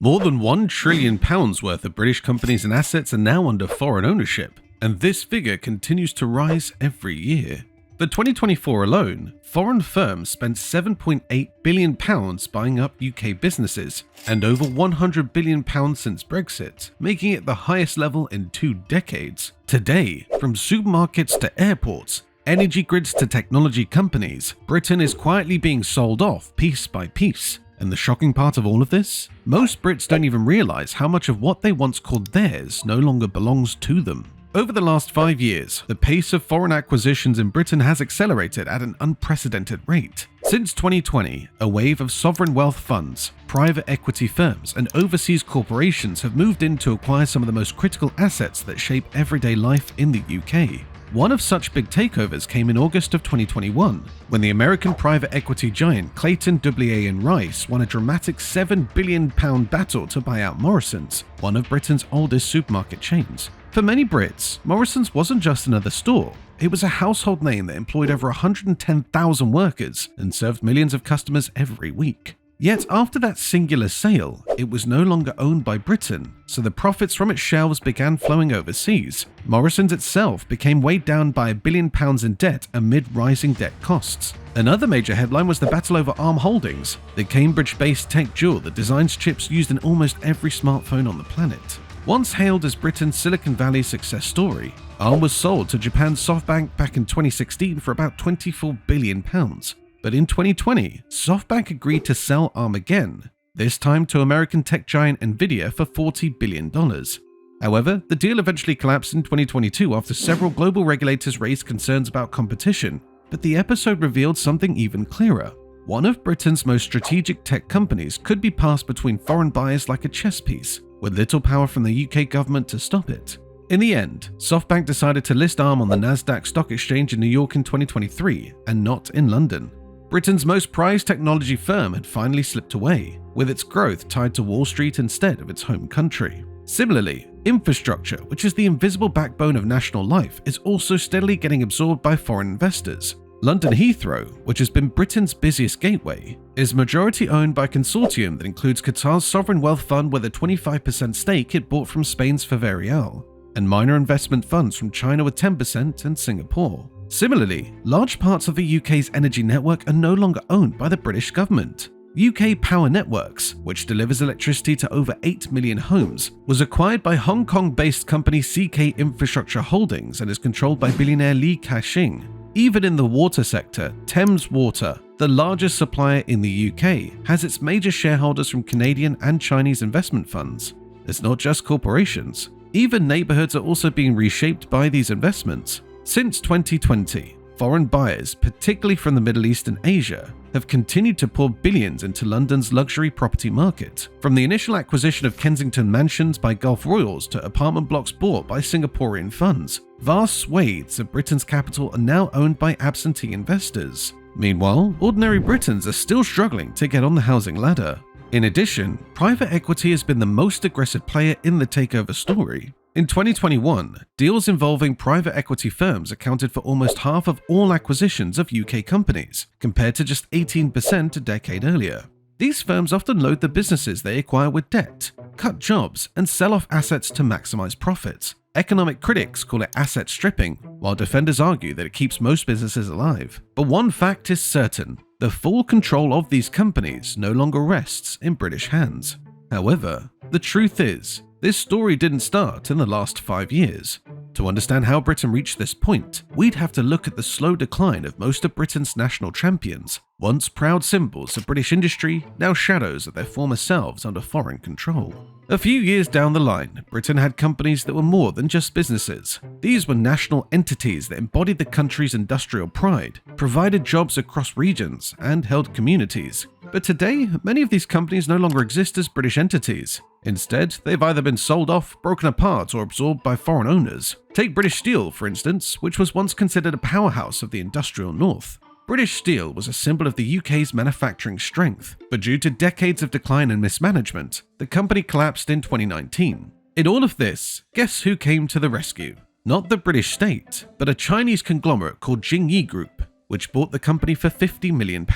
More than £1 trillion worth of British companies and assets are now under foreign ownership, and this figure continues to rise every year. For 2024 alone, foreign firms spent £7.8 billion buying up UK businesses, and over £100 billion since Brexit, making it the highest level in 2 decades. Today, from supermarkets to airports, energy grids to technology companies, Britain is quietly being sold off piece by piece. And the shocking part of all of this? Most Brits don't even realise how much of what they once called theirs no longer belongs to them. Over the last 5 years, the pace of foreign acquisitions in Britain has accelerated at an unprecedented rate. Since 2020, a wave of sovereign wealth funds, private equity firms, and overseas corporations have moved in to acquire some of the most critical assets that shape everyday life in the UK. One of such big takeovers came in August of 2021, when the American private equity giant Clayton, Dubilier & Rice won a dramatic £7 billion battle to buy out Morrisons, one of Britain's oldest supermarket chains. For many Brits, Morrisons wasn't just another store. It was a household name that employed over 110,000 workers and served millions of customers every week. Yet after that singular sale, it was no longer owned by Britain, so the profits from its shelves began flowing overseas. Morrisons itself became weighed down by £1 billion in debt amid rising debt costs. Another major headline was the battle over Arm Holdings, the Cambridge-based tech jewel that designs chips used in almost every smartphone on the planet. Once hailed as Britain's Silicon Valley success story, Arm was sold to Japan's SoftBank back in 2016 for about £24 billion. But in 2020, SoftBank agreed to sell Arm again, this time to American tech giant Nvidia for $40 billion. However, the deal eventually collapsed in 2022 after several global regulators raised concerns about competition, but the episode revealed something even clearer. One of Britain's most strategic tech companies could be passed between foreign buyers like a chess piece, with little power from the UK government to stop it. In the end, SoftBank decided to list Arm on the Nasdaq Stock Exchange in New York in 2023, and not in London. Britain's most prized technology firm had finally slipped away, with its growth tied to Wall Street instead of its home country. Similarly, infrastructure, which is the invisible backbone of national life, is also steadily getting absorbed by foreign investors. London Heathrow, which has been Britain's busiest gateway, is majority owned by a consortium that includes Qatar's sovereign wealth fund with a 25% stake it bought from Spain's Faverial, and minor investment funds from China with 10% and Singapore. Similarly, large parts of the UK's energy network are no longer owned by the British government. UK Power Networks, which delivers electricity to over 8 million homes, was acquired by Hong Kong-based company CK Infrastructure Holdings and is controlled by billionaire Li Ka-shing. Even in the water sector, Thames Water, the largest supplier in the UK, has its major shareholders from Canadian and Chinese investment funds. It's not just corporations. Even neighbourhoods are also being reshaped by these investments. Since 2020, foreign buyers, particularly from the Middle East and Asia, have continued to pour billions into London's luxury property market. From the initial acquisition of Kensington mansions by Gulf Royals to apartment blocks bought by Singaporean funds, vast swathes of Britain's capital are now owned by absentee investors. Meanwhile, ordinary Britons are still struggling to get on the housing ladder. In addition, private equity has been the most aggressive player in the takeover story. In 2021, deals involving private equity firms accounted for almost half of all acquisitions of UK companies, compared to just 18% a decade earlier. These firms often load the businesses they acquire with debt, cut jobs, and sell off assets to maximize profits. Economic critics call it asset stripping, while defenders argue that it keeps most businesses alive. But one fact is certain: the full control of these companies no longer rests in British hands. However, the truth is, this story didn't start in the last 5 years. To understand how Britain reached this point, we'd have to look at the slow decline of most of Britain's national champions, once proud symbols of British industry, now shadows of their former selves under foreign control. A few years down the line, Britain had companies that were more than just businesses. These were national entities that embodied the country's industrial pride, provided jobs across regions, and held communities. But today, many of these companies no longer exist as British entities. Instead, they've either been sold off, broken apart, or absorbed by foreign owners. Take British Steel, for instance, which was once considered a powerhouse of the industrial north. British Steel was a symbol of the UK's manufacturing strength, but due to decades of decline and mismanagement, the company collapsed in 2019. In all of this, guess who came to the rescue? Not the British state, but a Chinese conglomerate called Jingyi Group. which bought the company for £50 million.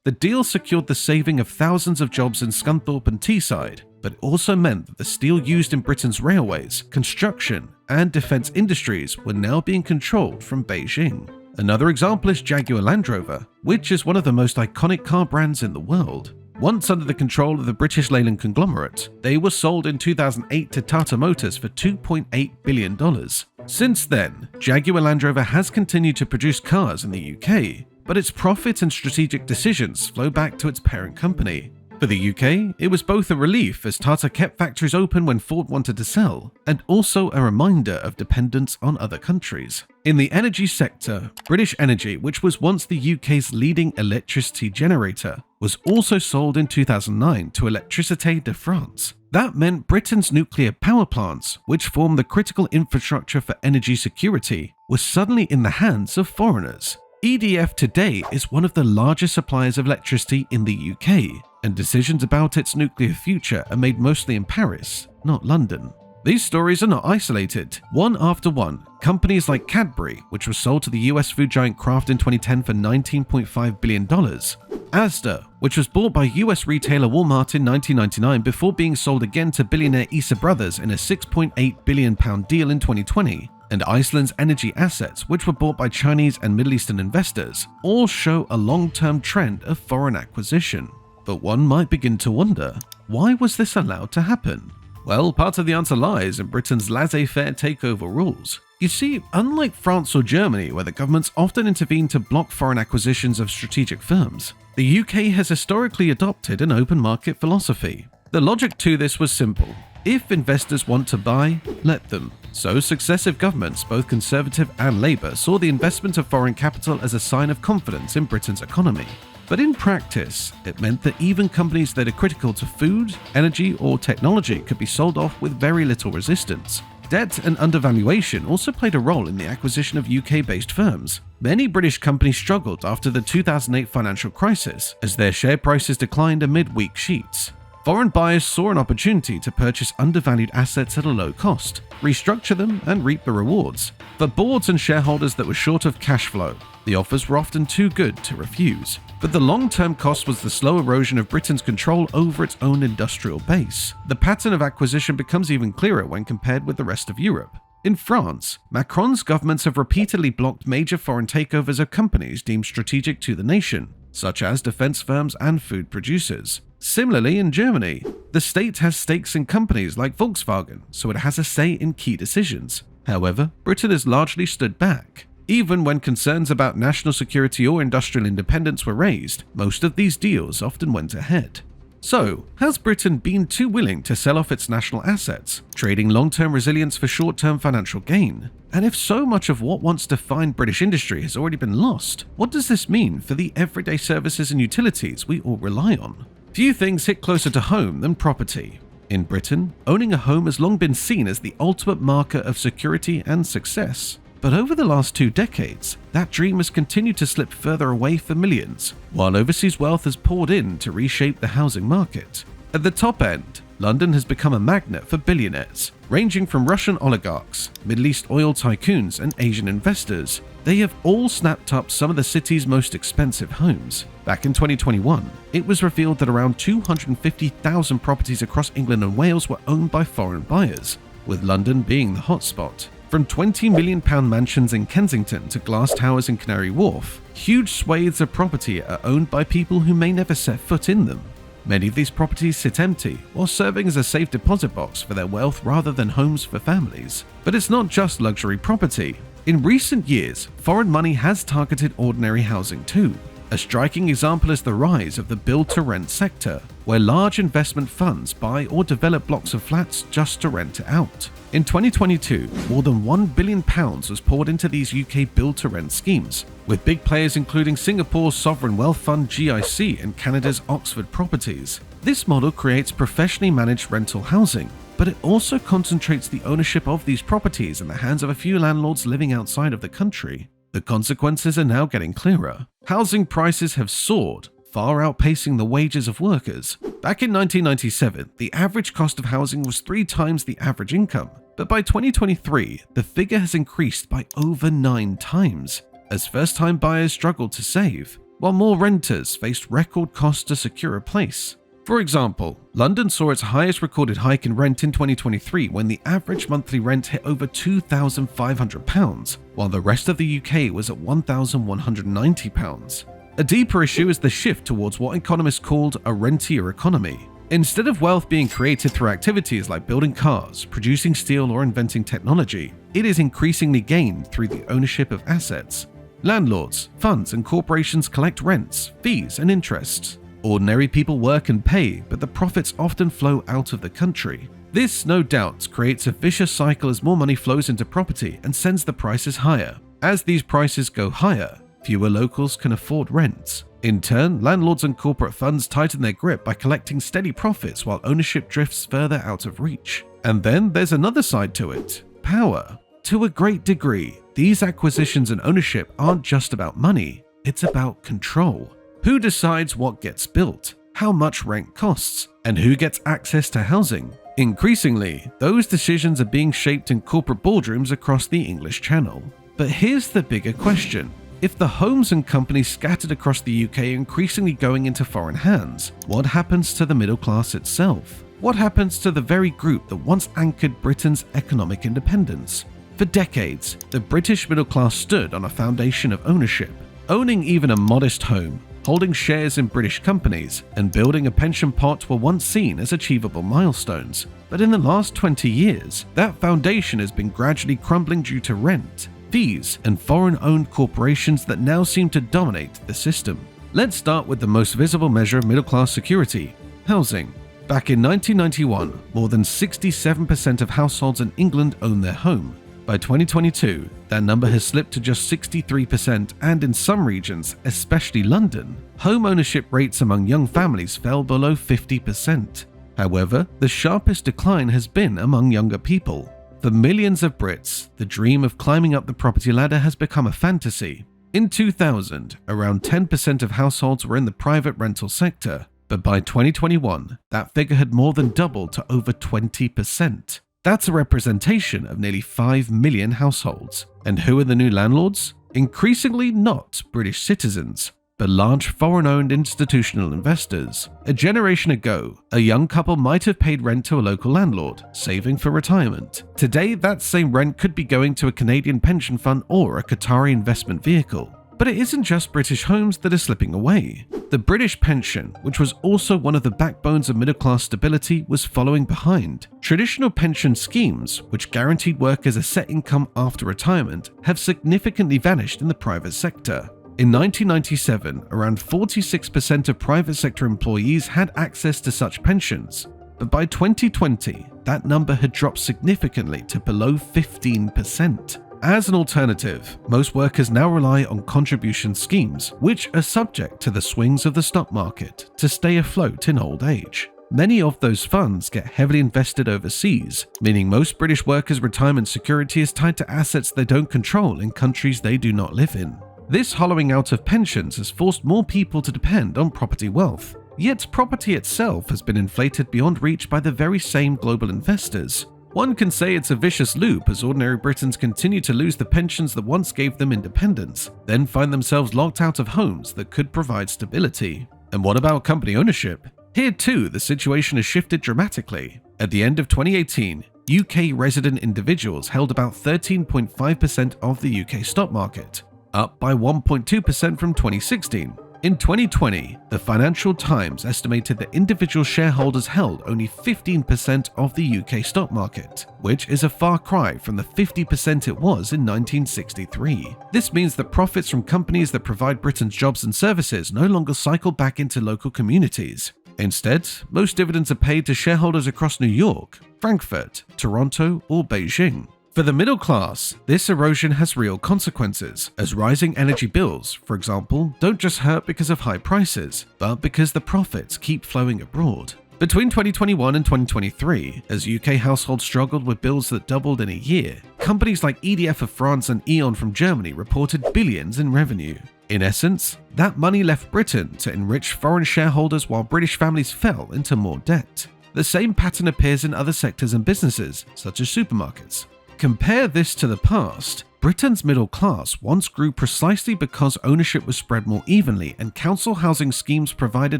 The deal secured the saving of thousands of jobs in Scunthorpe and Teesside, but it also meant that the steel used in Britain's railways, construction, and defense industries were now being controlled from Beijing. Another example is Jaguar Land Rover, which is one of the most iconic car brands in the world. Once under the control of the British Leyland conglomerate, they were sold in 2008 to Tata Motors for $2.8 billion. Since then, Jaguar Land Rover has continued to produce cars in the UK, but its profit and strategic decisions flow back to its parent company. For the UK, it was both a relief as Tata kept factories open when Ford wanted to sell, and also a reminder of dependence on other countries. In the energy sector, British Energy, which was once the UK's leading electricity generator, was also sold in 2009 to Électricité de France. That meant Britain's nuclear power plants, which form the critical infrastructure for energy security, were suddenly in the hands of foreigners. EDF today is one of the largest suppliers of electricity in the UK, and decisions about its nuclear future are made mostly in Paris, not London. These stories are not isolated. One after one, companies like Cadbury, which was sold to the US food giant Kraft in 2010 for $19.5 billion, Asda, which was bought by US retailer Walmart in 1999 before being sold again to billionaire Issa Brothers in a £6.8 billion deal in 2020, and Iceland's energy assets, which were bought by Chinese and Middle Eastern investors, all show a long-term trend of foreign acquisition. But one might begin to wonder, why was this allowed to happen? Well, part of the answer lies in Britain's laissez-faire takeover rules. You see, unlike France or Germany, where the governments often intervene to block foreign acquisitions of strategic firms, the UK has historically adopted an open market philosophy. The logic to this was simple. If investors want to buy, let them. So successive governments, both Conservative and Labour, saw the investment of foreign capital as a sign of confidence in Britain's economy. But in practice, it meant that even companies that are critical to food, energy, or technology could be sold off with very little resistance. Debt and undervaluation also played a role in the acquisition of UK-based firms. Many British companies struggled after the 2008 financial crisis, as their share prices declined amid weak sheets. Foreign buyers saw an opportunity to purchase undervalued assets at a low cost, restructure them, and reap the rewards. For boards and shareholders that were short of cash flow, the offers were often too good to refuse. But the long-term cost was the slow erosion of Britain's control over its own industrial base. The pattern of acquisition becomes even clearer when compared with the rest of Europe. In France, Macron's governments have repeatedly blocked major foreign takeovers of companies deemed strategic to the nation, such as defense firms and food producers. Similarly, in Germany, the state has stakes in companies like Volkswagen, so it has a say in key decisions. However, Britain has largely stood back. Even when concerns about national security or industrial independence were raised, most of these deals often went ahead. So, has Britain been too willing to sell off its national assets, trading long-term resilience for short-term financial gain? And if so much of what once defined British industry has already been lost, what does this mean for the everyday services and utilities we all rely on? Few things hit closer to home than property. In Britain, owning a home has long been seen as the ultimate marker of security and success. But over the last 2 decades, that dream has continued to slip further away for millions, while overseas wealth has poured in to reshape the housing market. At the top end, London has become a magnet for billionaires, ranging from Russian oligarchs, Middle East oil tycoons, and Asian investors. They have all snapped up some of the city's most expensive homes. Back in 2021, it was revealed that around 250,000 properties across England and Wales were owned by foreign buyers, with London being the hotspot. From £20 million mansions in Kensington to glass towers in Canary Wharf, huge swathes of property are owned by people who may never set foot in them. Many of these properties sit empty, while serving as a safe deposit box for their wealth rather than homes for families. But it's not just luxury property. In recent years, foreign money has targeted ordinary housing too. A striking example is the rise of the build-to-rent sector, where large investment funds buy or develop blocks of flats just to rent it out. In 2022, more than £1 billion was poured into these UK build-to-rent schemes, with big players including Singapore's sovereign wealth fund GIC and Canada's Oxford Properties. This model creates professionally managed rental housing, but it also concentrates the ownership of these properties in the hands of a few landlords living outside of the country. The consequences are now getting clearer. Housing prices have soared, far outpacing the wages of workers. Back in 1997, the average cost of housing was 3 times the average income, but by 2023, the figure has increased by over 9 times. as first-time buyers struggled to save, while more renters faced record costs to secure a place. For example, London saw its highest recorded hike in rent in 2023 when the average monthly rent hit over £2,500, while the rest of the UK was at £1,190. A deeper issue is the shift towards what economists called a rentier economy. Instead of wealth being created through activities like building cars, producing steel, or inventing technology, it is increasingly gained through the ownership of assets. Landlords, funds, and corporations collect rents, fees, and interests. Ordinary people work and pay, but the profits often flow out of the country. This, no doubt, creates a vicious cycle as more money flows into property and sends the prices higher. As these prices go higher, fewer locals can afford rents. In turn, landlords and corporate funds tighten their grip by collecting steady profits while ownership drifts further out of reach. And then there's another side to it: power. To a great degree, these acquisitions and ownership aren't just about money, it's about control. Who decides what gets built, how much rent costs, and who gets access to housing? Increasingly, those decisions are being shaped in corporate boardrooms across the English Channel. But here's the bigger question. If the homes and companies scattered across the UK are increasingly going into foreign hands, what happens to the middle class itself? What happens to the very group that once anchored Britain's economic independence? For decades, the British middle class stood on a foundation of ownership. Owning even a modest home, holding shares in British companies, and building a pension pot were once seen as achievable milestones. But in the last 20 years, that foundation has been gradually crumbling due to rent, fees, and foreign-owned corporations that now seem to dominate the system. Let's start with the most visible measure of middle-class security: housing. Back in 1991, more than 67% of households in England owned their home. By 2022, that number has slipped to just 63%, and in some regions, especially London, home ownership rates among young families fell below 50%. However, the sharpest decline has been among younger people. For millions of Brits, the dream of climbing up the property ladder has become a fantasy. In 2000, around 10% of households were in the private rental sector, but by 2021, that figure had more than doubled to over 20%. That's a representation of nearly 5 million households. And who are the new landlords? Increasingly not British citizens, but large foreign-owned institutional investors. A generation ago, a young couple might have paid rent to a local landlord, saving for retirement. Today, that same rent could be going to a Canadian pension fund or a Qatari investment vehicle. But it isn't just British homes that are slipping away. The British pension, which was also one of the backbones of middle-class stability, was following behind. Traditional pension schemes, which guaranteed workers a set income after retirement, have significantly vanished in the private sector. In 1997, around 46% of private sector employees had access to such pensions, but by 2020, that number had dropped significantly to below 15%. As an alternative, most workers now rely on contribution schemes, which are subject to the swings of the stock market, to stay afloat in old age. Many of those funds get heavily invested overseas, meaning most British workers' retirement security is tied to assets they don't control in countries they do not live in. This hollowing out of pensions has forced more people to depend on property wealth. Yet property itself has been inflated beyond reach by the very same global investors. One can say it's a vicious loop as ordinary Britons continue to lose the pensions that once gave them independence, then find themselves locked out of homes that could provide stability. And what about company ownership? Here too, the situation has shifted dramatically. At the end of 2018, UK resident individuals held about 13.5% of the UK stock market, up by 1.2% from 2016. In 2020, the Financial Times estimated that individual shareholders held only 15% of the UK stock market, which is a far cry from the 50% it was in 1963. This means that profits from companies that provide Britain's jobs and services no longer cycle back into local communities. Instead, most dividends are paid to shareholders across New York, Frankfurt, Toronto, or Beijing. For the middle class, this erosion has real consequences, as rising energy bills, for example, don't just hurt because of high prices, but because the profits keep flowing abroad. Between 2021 and 2023, as UK households struggled with bills that doubled in a year, companies like EDF of France and E.ON from Germany reported billions in revenue. In essence, that money left Britain to enrich foreign shareholders while British families fell into more debt. The same pattern appears in other sectors and businesses, such as supermarkets. Compare this to the past. Britain's middle class once grew precisely because ownership was spread more evenly and council housing schemes provided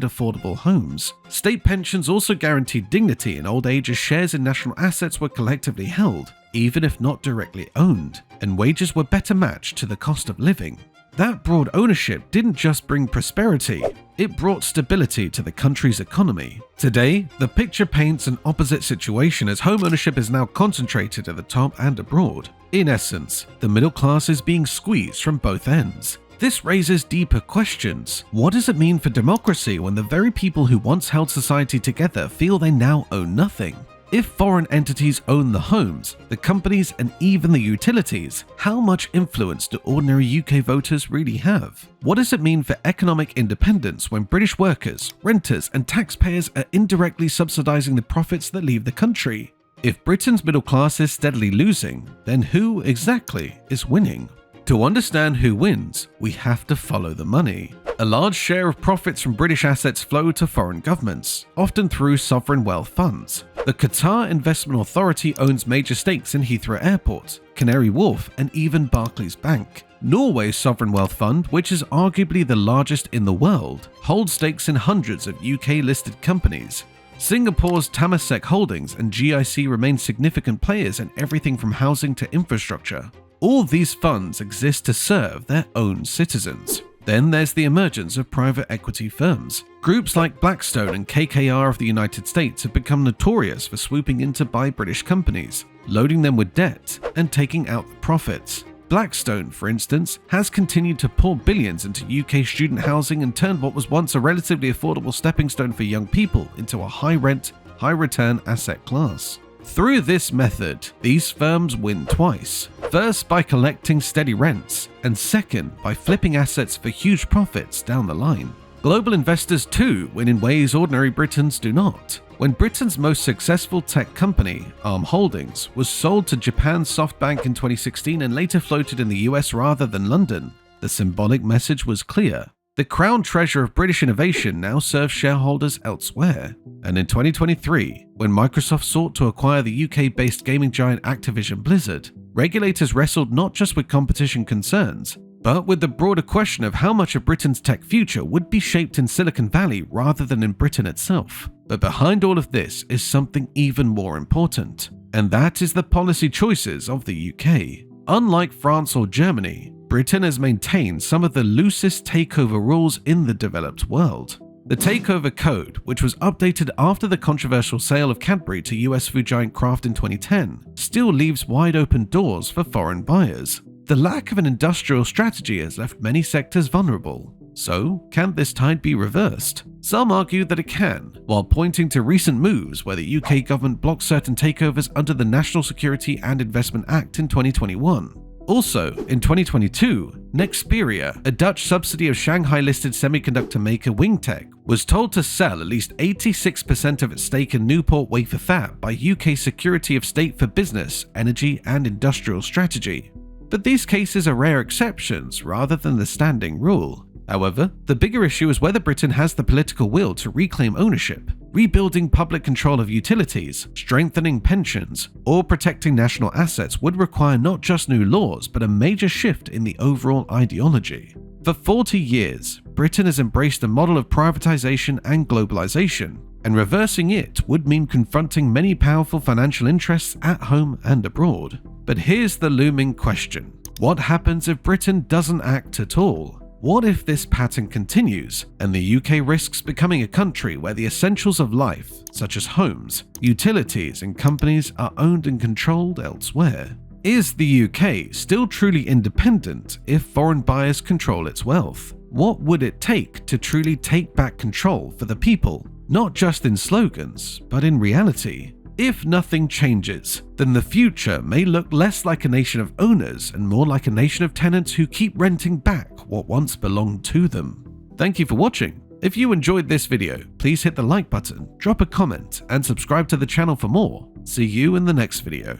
affordable homes. State pensions also guaranteed dignity in old age as shares in national assets were collectively held, even if not directly owned, and wages were better matched to the cost of living. That broad ownership didn't just bring prosperity, it brought stability to the country's economy. Today, the picture paints an opposite situation as home ownership is now concentrated at the top and abroad. In essence, the middle class is being squeezed from both ends. This raises deeper questions. What does it mean for democracy when the very people who once held society together feel they now own nothing? If foreign entities own the homes, the companies, and even the utilities, how much influence do ordinary UK voters really have? What does it mean for economic independence when British workers, renters, and taxpayers are indirectly subsidising the profits that leave the country? If Britain's middle class is steadily losing, then who exactly is winning? To understand who wins, we have to follow the money. A large share of profits from British assets flow to foreign governments, often through sovereign wealth funds. The Qatar Investment Authority owns major stakes in Heathrow Airport, Canary Wharf, and even Barclays Bank. Norway's sovereign wealth fund, which is arguably the largest in the world, holds stakes in hundreds of UK-listed companies. Singapore's Temasek Holdings and GIC remain significant players in everything from housing to infrastructure. All these funds exist to serve their own citizens. Then there's the emergence of private equity firms. Groups like Blackstone and KKR of the United States have become notorious for swooping in to buy British companies, loading them with debt, and taking out the profits. Blackstone, for instance, has continued to pour billions into UK student housing and turned what was once a relatively affordable stepping stone for young people into a high-rent, high-return asset class. Through this method, these firms win twice. First, by collecting steady rents, and second, by flipping assets for huge profits down the line. Global investors too win in ways ordinary Britons do not. When Britain's most successful tech company, Arm Holdings, was sold to Japan's SoftBank in 2016 and later floated in the US rather than London, the symbolic message was clear. The crown treasure of British innovation now serves shareholders elsewhere. And in 2023, when Microsoft sought to acquire the UK-based gaming giant Activision Blizzard, regulators wrestled not just with competition concerns, but with the broader question of how much of Britain's tech future would be shaped in Silicon Valley rather than in Britain itself. But behind all of this is something even more important, and that is the policy choices of the UK. Unlike France or Germany, Britain has maintained some of the loosest takeover rules in the developed world. The Takeover Code, which was updated after the controversial sale of Cadbury to US food giant Kraft in 2010, still leaves wide open doors for foreign buyers. The lack of an industrial strategy has left many sectors vulnerable. So, can this tide be reversed? Some argue that it can, while pointing to recent moves where the UK government blocked certain takeovers under the National Security and Investment Act in 2021. Also, in 2022, Nexperia, a Dutch subsidiary of Shanghai-listed semiconductor maker Wingtech, was told to sell at least 86% of its stake in Newport Wafer Fab by UK Secretary of State for Business, Energy and Industrial Strategy. But these cases are rare exceptions rather than the standing rule. However, the bigger issue is whether Britain has the political will to reclaim ownership. Rebuilding public control of utilities, strengthening pensions, or protecting national assets would require not just new laws, but a major shift in the overall ideology. For 40 years, Britain has embraced a model of privatization and globalization, and reversing it would mean confronting many powerful financial interests at home and abroad. But here's the looming question. What happens if Britain doesn't act at all? What if this pattern continues, and the UK risks becoming a country where the essentials of life, such as homes, utilities, and companies, are owned and controlled elsewhere? Is the UK still truly independent if foreign buyers control its wealth? What would it take to truly take back control for the people, not just in slogans, but in reality? If nothing changes, then the future may look less like a nation of owners and more like a nation of tenants who keep renting back what once belonged to them. Thank you for watching. If you enjoyed this video, please hit the like button, drop a comment, and subscribe to the channel for more. See you in the next video.